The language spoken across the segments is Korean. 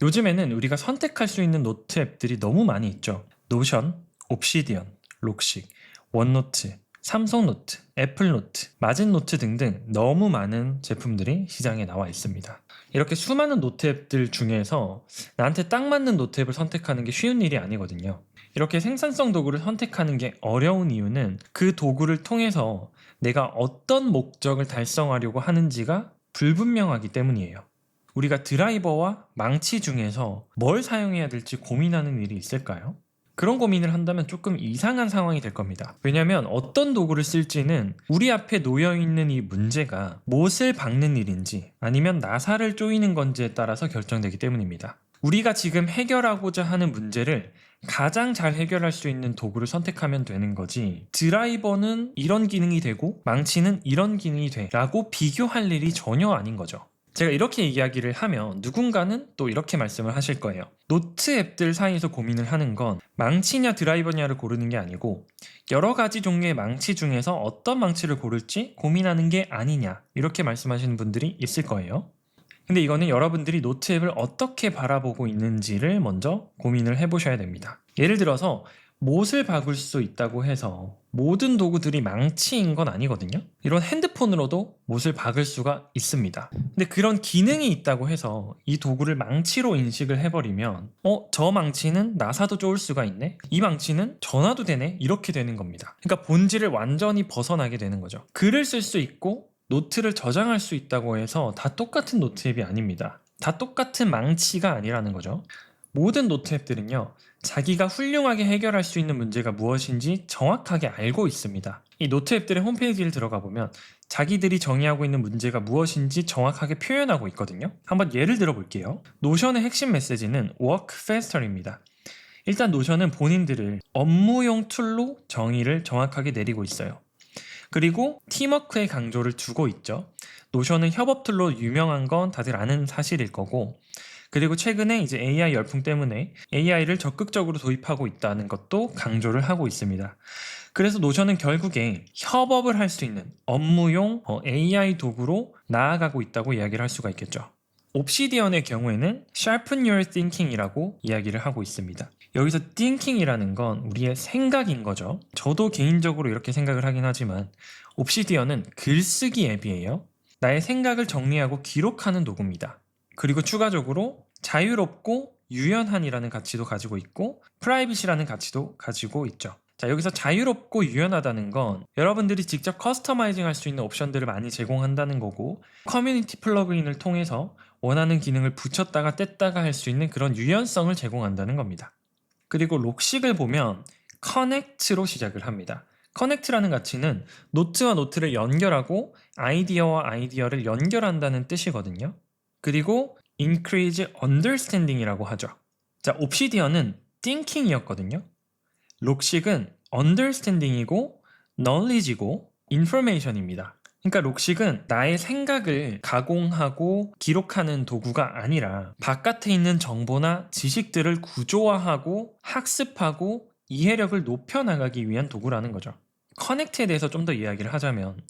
요즘에는 우리가 선택할 수 있는 노트 앱들이 너무 많이 있죠. 노션, 옵시디언, 록식, 원노트, 삼성노트, 애플노트, 마진노트 등등 너무 많은 제품들이 시장에 나와 있습니다. 이렇게 수많은 노트 앱들 중에서 나한테 딱 맞는 노트 앱을 선택하는 게 쉬운 일이 아니거든요. 이렇게 생산성 도구를 선택하는 게 어려운 이유는 그 도구를 통해서 내가 어떤 목적을 달성하려고 하는지가 불분명하기 때문이에요. 우리가 드라이버와 망치 중에서 뭘 사용해야 될지 고민하는 일이 있을까요? 그런 고민을 한다면 조금 이상한 상황이 될 겁니다. 왜냐하면 어떤 도구를 쓸지는 우리 앞에 놓여있는 이 문제가 못을 박는 일인지 아니면 나사를 조이는 건지에 따라서 결정되기 때문입니다. 우리가 지금 해결하고자 하는 문제를 가장 잘 해결할 수 있는 도구를 선택하면 되는 거지, 드라이버는 이런 기능이 되고 망치는 이런 기능이 돼 라고 비교할 일이 전혀 아닌 거죠. 제가 이렇게 이야기를 하면 누군가는 또 이렇게 말씀을 하실 거예요. 노트 앱들 사이에서 고민을 하는 건 망치냐 드라이버냐를 고르는 게 아니고 여러 가지 종류의 망치 중에서 어떤 망치를 고를지 고민하는 게 아니냐, 이렇게 말씀하시는 분들이 있을 거예요. 근데 이거는 여러분들이 노트 앱을 어떻게 바라보고 있는지를 먼저 고민을 해보셔야 됩니다. 예를 들어서 못을 박을 수 있다고 해서 모든 도구들이 망치인 건 아니거든요. 이런 핸드폰으로도 못을 박을 수가 있습니다. 근데 그런 기능이 있다고 해서 이 도구를 망치로 인식을 해버리면 저 망치는 나사도 쪼을 수가 있네? 이 망치는 전화도 되네? 이렇게 되는 겁니다. 그러니까 본질을 완전히 벗어나게 되는 거죠. 글을 쓸 수 있고 노트를 저장할 수 있다고 해서 다 똑같은 노트 앱이 아닙니다. 다 똑같은 망치가 아니라는 거죠. 모든 노트 앱들은요, 자기가 훌륭하게 해결할 수 있는 문제가 무엇인지 정확하게 알고 있습니다. 이 노트 앱들의 홈페이지를 들어가 보면 자기들이 정의하고 있는 문제가 무엇인지 정확하게 표현하고 있거든요. 한번 예를 들어 볼게요. 노션의 핵심 메시지는 Work Faster입니다. 일단 노션은 본인들을 업무용 툴로 정의를 정확하게 내리고 있어요. 그리고 팀워크의 강조를 두고 있죠. 노션은 협업 툴로 유명한 건 다들 아는 사실일 거고, 그리고 최근에 이제 AI 열풍 때문에 AI를 적극적으로 도입하고 있다는 것도 강조를 하고 있습니다. 그래서 노션은 결국에 협업을 할 수 있는 업무용 AI 도구로 나아가고 있다고 이야기를 할 수가 있겠죠. 옵시디언의 경우에는 Sharpen Your Thinking이라고 이야기를 하고 있습니다. 여기서 thinking이라는 건 우리의 생각인 거죠. 저도 개인적으로 이렇게 생각을 하긴 하지만 옵시디언은 글쓰기 앱이에요. 나의 생각을 정리하고 기록하는 도구입니다. 그리고 추가적으로 자유롭고 유연한이라는 가치도 가지고 있고 프라이빗이라는 가치도 가지고 있죠. 자, 여기서 자유롭고 유연하다는 건 여러분들이 직접 커스터마이징 할 수 있는 옵션들을 많이 제공한다는 거고, 커뮤니티 플러그인을 통해서 원하는 기능을 붙였다가 뗐다가 할 수 있는 그런 유연성을 제공한다는 겁니다. 그리고 록식을 보면 커넥트로 시작을 합니다. 커넥트라는 가치는 노트와 노트를 연결하고 아이디어와 아이디어를 연결한다는 뜻이거든요. 그리고 increase understanding이라고 하죠. 자, 옵시디언은 thinking이었거든요. 록식은 understanding이고 knowledge이고 information입니다. 그러니까 록식은 나의 생각을 가공하고 기록하는 도구가 아니라 바깥에 있는 정보나 지식들을 구조화하고 학습하고 이해력을 높여나가기 위한 도구라는 거죠. 커넥트에 대해서 좀 더 이야기를 하자면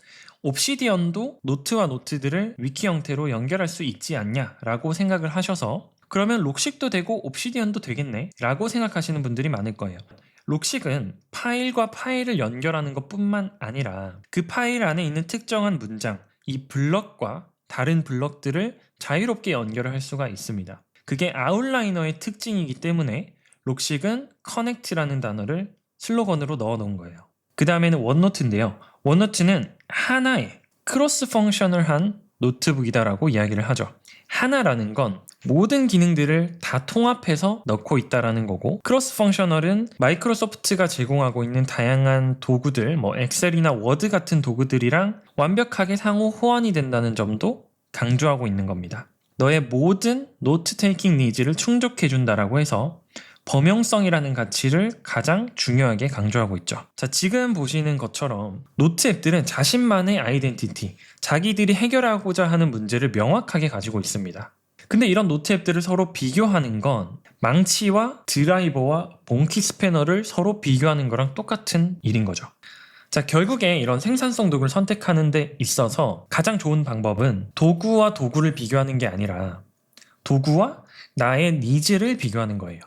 옵시디언도 노트와 노트들을 위키 형태로 연결할 수 있지 않냐 라고 생각을 하셔서 그러면 록식도 되고 옵시디언도 되겠네 라고 생각하시는 분들이 많을 거예요. 록식은 파일과 파일을 연결하는 것뿐만 아니라 그 파일 안에 있는 특정한 문장, 이 블럭과 다른 블럭들을 자유롭게 연결을 할 수가 있습니다. 그게 아웃라이너의 특징이기 때문에 록식은 커넥트라는 단어를 슬로건으로 넣어 놓은 거예요. 그 다음에는 원노트인데요. 원노트는 하나의 크로스 펑셔널한 노트북이다라고 이야기를 하죠. 하나라는 건 모든 기능들을 다 통합해서 넣고 있다라는 거고, 크로스 펑셔널은 마이크로소프트가 제공하고 있는 다양한 도구들, 엑셀이나 워드 같은 도구들이랑 완벽하게 상호 호환이 된다는 점도 강조하고 있는 겁니다. 너의 모든 노트 테이킹 니즈를 충족해 준다라고 해서 범용성이라는 가치를 가장 중요하게 강조하고 있죠. 자, 지금 보시는 것처럼 노트 앱들은 자신만의 아이덴티티, 자기들이 해결하고자 하는 문제를 명확하게 가지고 있습니다. 근데 이런 노트 앱들을 서로 비교하는 건 망치와 드라이버와 몽키 스패너를 서로 비교하는 거랑 똑같은 일인 거죠. 자, 결국에 이런 생산성 도구를 선택하는 데 있어서 가장 좋은 방법은 도구와 도구를 비교하는 게 아니라 도구와 나의 니즈를 비교하는 거예요.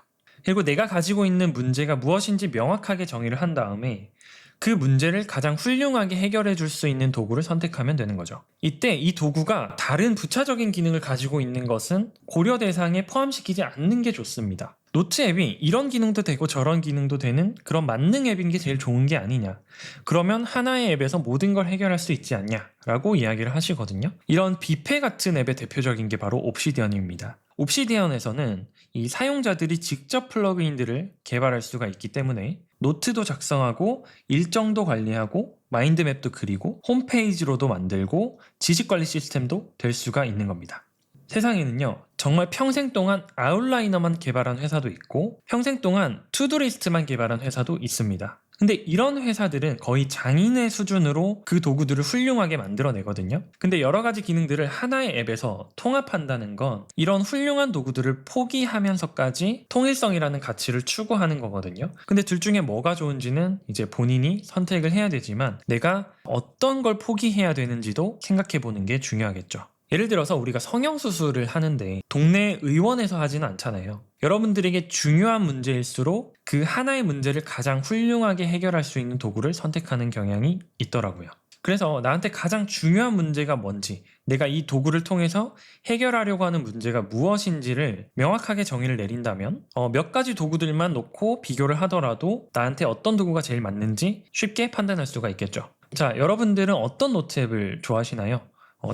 그리고 내가 가지고 있는 문제가 무엇인지 명확하게 정의를 한 다음에 그 문제를 가장 훌륭하게 해결해 줄 수 있는 도구를 선택하면 되는 거죠. 이때 이 도구가 다른 부차적인 기능을 가지고 있는 것은 고려 대상에 포함시키지 않는 게 좋습니다. 노트 앱이 이런 기능도 되고 저런 기능도 되는 그런 만능 앱인 게 제일 좋은 게 아니냐. 그러면 하나의 앱에서 모든 걸 해결할 수 있지 않냐 라고 이야기를 하시거든요. 이런 뷔페 같은 앱의 대표적인 게 바로 옵시디언입니다. 옵시디언에서는 이 사용자들이 직접 플러그인들을 개발할 수가 있기 때문에 노트도 작성하고 일정도 관리하고 마인드맵도 그리고 홈페이지로도 만들고 지식관리 시스템도 될 수가 있는 겁니다. 세상에는요, 정말 평생 동안 아웃라이너만 개발한 회사도 있고 평생 동안 투두리스트만 개발한 회사도 있습니다. 근데 이런 회사들은 거의 장인의 수준으로 그 도구들을 훌륭하게 만들어내거든요. 근데 여러 가지 기능들을 하나의 앱에서 통합한다는 건 이런 훌륭한 도구들을 포기하면서까지 통일성이라는 가치를 추구하는 거거든요. 근데 둘 중에 뭐가 좋은지는 이제 본인이 선택을 해야 되지만 내가 어떤 걸 포기해야 되는지도 생각해 보는 게 중요하겠죠. 예를 들어서 우리가 성형수술을 하는데 동네 의원에서 하지는 않잖아요. 여러분들에게 중요한 문제일수록 그 하나의 문제를 가장 훌륭하게 해결할 수 있는 도구를 선택하는 경향이 있더라고요. 그래서 나한테 가장 중요한 문제가 뭔지, 내가 이 도구를 통해서 해결하려고 하는 문제가 무엇인지를 명확하게 정의를 내린다면 몇 가지 도구들만 놓고 비교를 하더라도 나한테 어떤 도구가 제일 맞는지 쉽게 판단할 수가 있겠죠. 자, 여러분들은 어떤 노트 앱을 좋아하시나요?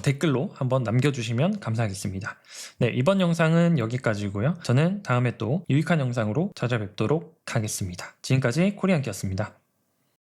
댓글로 한번 남겨주시면 감사하겠습니다. 네, 이번 영상은 여기까지고요. 저는 다음에 또 유익한 영상으로 찾아뵙도록 하겠습니다. 지금까지 코리안키였습니다.